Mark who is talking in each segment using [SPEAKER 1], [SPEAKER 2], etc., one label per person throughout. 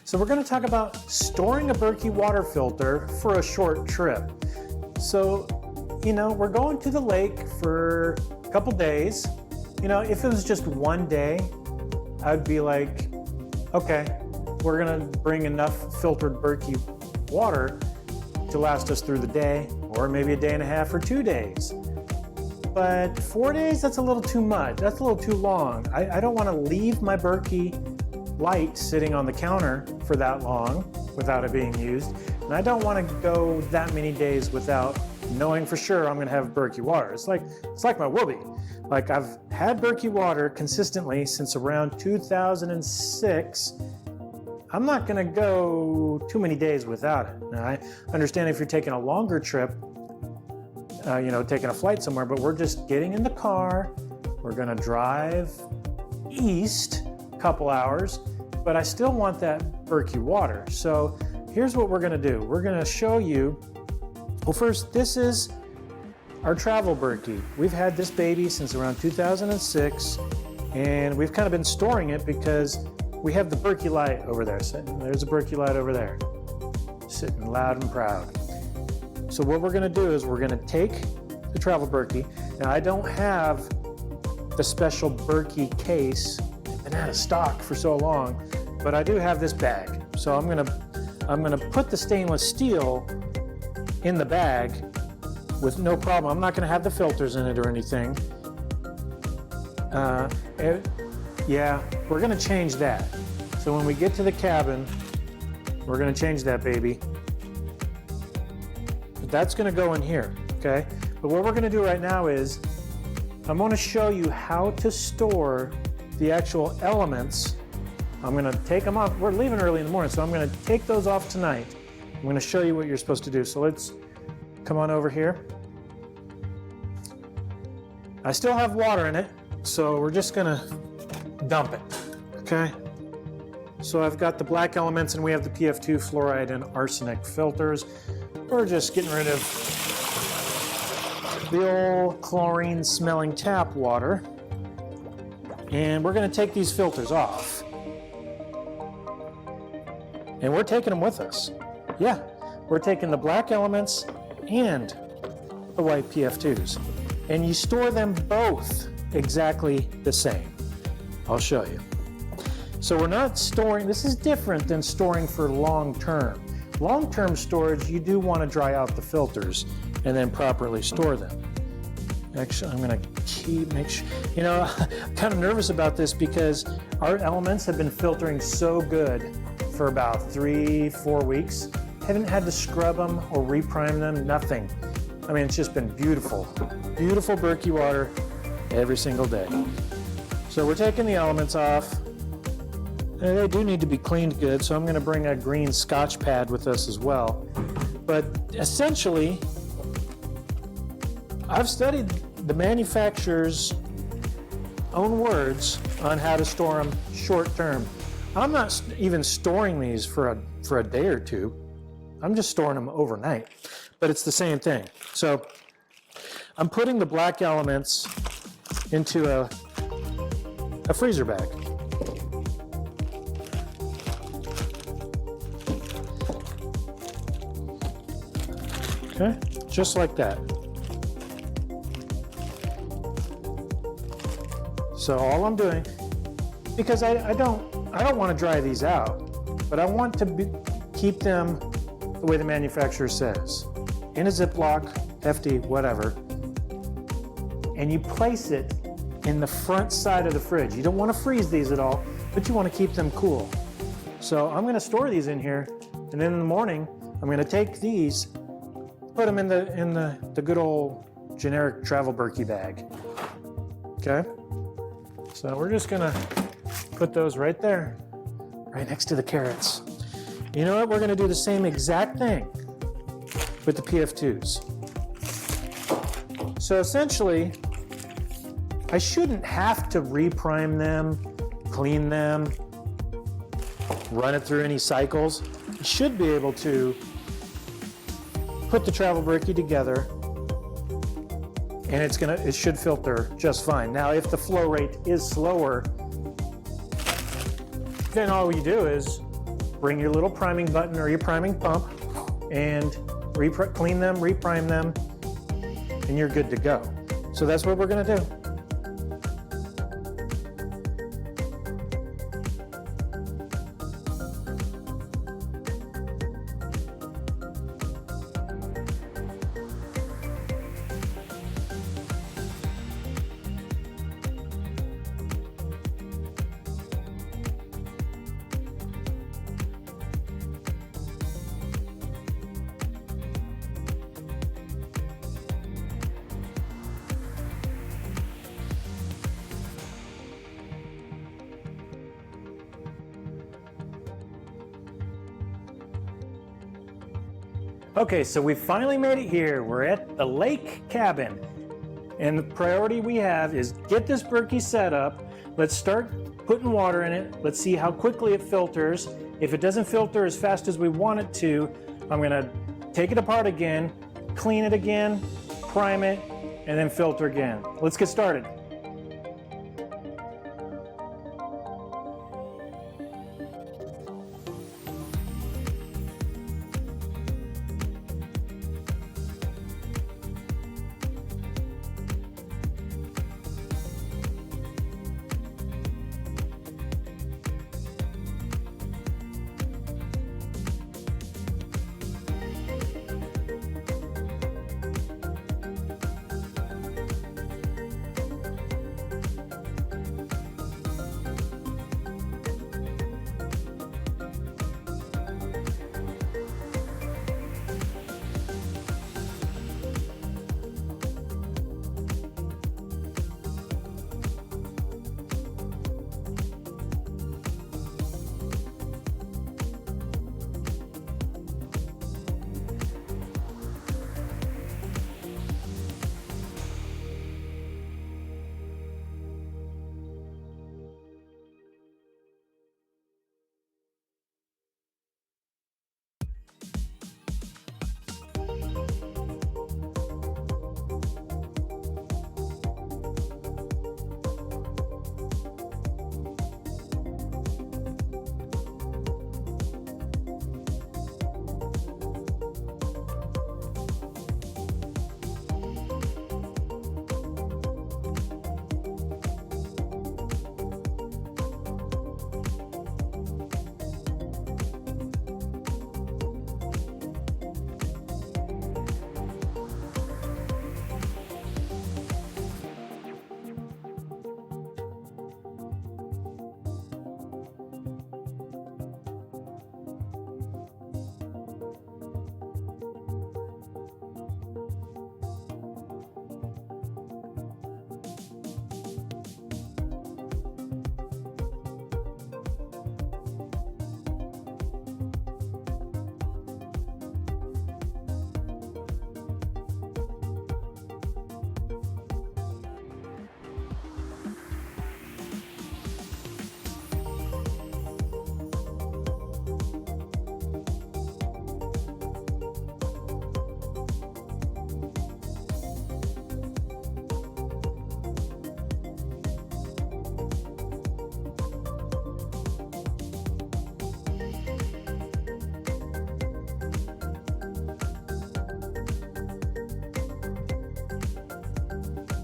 [SPEAKER 1] So we're going to talk about storing a Berkey water filter for a short trip. So, we're going to the lake for a couple days. If it was just one day, I'd be like, okay, we're going to bring enough filtered Berkey water to last us through the day, or maybe a day and a half or 2 days. But 4 days, that's a little too much. That's a little too long. I don't want to leave my Berkey light sitting on the counter for that long without it being used. And I don't want to go that many days without knowing for sure I'm going to have Berkey water. It's like my Whoopie. Like, I've had Berkey water consistently since around 2006. I'm not going to go too many days without it. Now, I understand if you're taking a longer trip, taking a flight somewhere, but we're just getting in the car. We're going to drive east a couple hours, but I still want that Berkey water. So here's what we're going to do. We're going to show you, well, first, this is our travel Berkey. We've had this baby since around 2006, and we've kind of been storing it because we have the Berkey light over there sitting. There's a Berkey light over there, sitting loud and proud. So what we're going to do is we're going to take the travel Berkey. Now, I don't have the special Berkey case. It's been out of stock for so long, but I do have this bag. So I'm going to put the stainless steel in the bag with no problem. I'm not going to have the filters in it or anything. Yeah, we're going to change that. So when we get to the cabin, we're going to change that baby. But that's going to go in here, okay? But what we're going to do right now is I'm going to show you how to store the actual elements. I'm going to take them off. We're leaving early in the morning, so I'm going to take those off tonight. I'm going to show you what you're supposed to do. So let's come on over here. I still have water in it, so we're just going to dump it, okay? So I've got the black elements, and we have the PF2 fluoride and arsenic filters. We're just getting rid of the old chlorine smelling tap water. And we're going to take these filters off. And we're taking them with us. Yeah, we're taking the black elements and the white PF2s. And you store them both exactly the same. I'll show you. So we're not storing, this is different than storing for long-term. Long-term storage, you do want to dry out the filters and then properly store them. Actually, I'm going to make sure, I'm kind of nervous about this because our elements have been filtering so good for about 3-4 weeks. Haven't had to scrub them or reprime them, nothing. I mean, it's just been beautiful. Beautiful Berkey water every single day. So we're taking the elements off. And they do need to be cleaned good, so I'm going to bring a green Scotch pad with us as well. But essentially, I've studied the manufacturer's own words on how to store them short term. I'm not even storing these for a day or two. I'm just storing them overnight, but it's the same thing. So I'm putting the black elements into a freezer bag. Okay, just like that. So all I'm doing, because I don't want to dry these out, but I want to keep them the way the manufacturer says, in a Ziploc, hefty, whatever, and you place it in the front side of the fridge. You don't want to freeze these at all, but you want to keep them cool. So I'm going to store these in here, and then in the morning, I'm going to take these, put them in the good old generic travel Berkey bag. Okay? So we're just gonna put those right there, right next to the carrots. You know what? We're gonna do the same exact thing with the PF2s. So essentially, I shouldn't have to reprime them, clean them, run it through any cycles. I should be able to put the travel Berkey together, and it should filter just fine. Now, if the flow rate is slower, then all you do is bring your little priming button or your priming pump and clean them, reprime them, and you're good to go. So that's what we're going to do. Okay, so we finally made it here. We're at the lake cabin. And the priority we have is get this Berkey set up. Let's start putting water in it. Let's see how quickly it filters. If it doesn't filter as fast as we want it to, I'm gonna take it apart again, clean it again, prime it, and then filter again. Let's get started.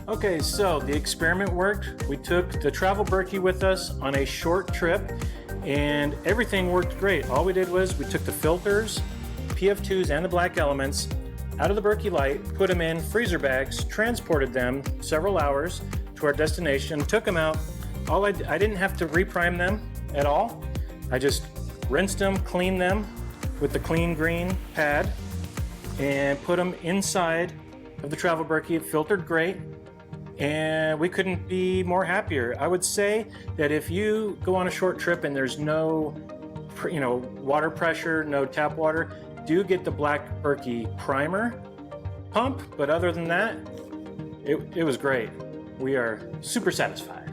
[SPEAKER 1] Okay, so the experiment worked. We took the travel Berkey with us on a short trip and everything worked great. All we did was we took the filters, PF2s and the black elements out of the Berkey light, put them in freezer bags, transported them several hours to our destination, took them out. I didn't have to reprime them at all. I just rinsed them, cleaned them with the clean green pad and put them inside of the travel Berkey. It filtered great. And we couldn't be more happier. I would say that if you go on a short trip and there's no, water pressure, no tap water, do get the black Berkey primer pump. But other than that, it was great. We are super satisfied.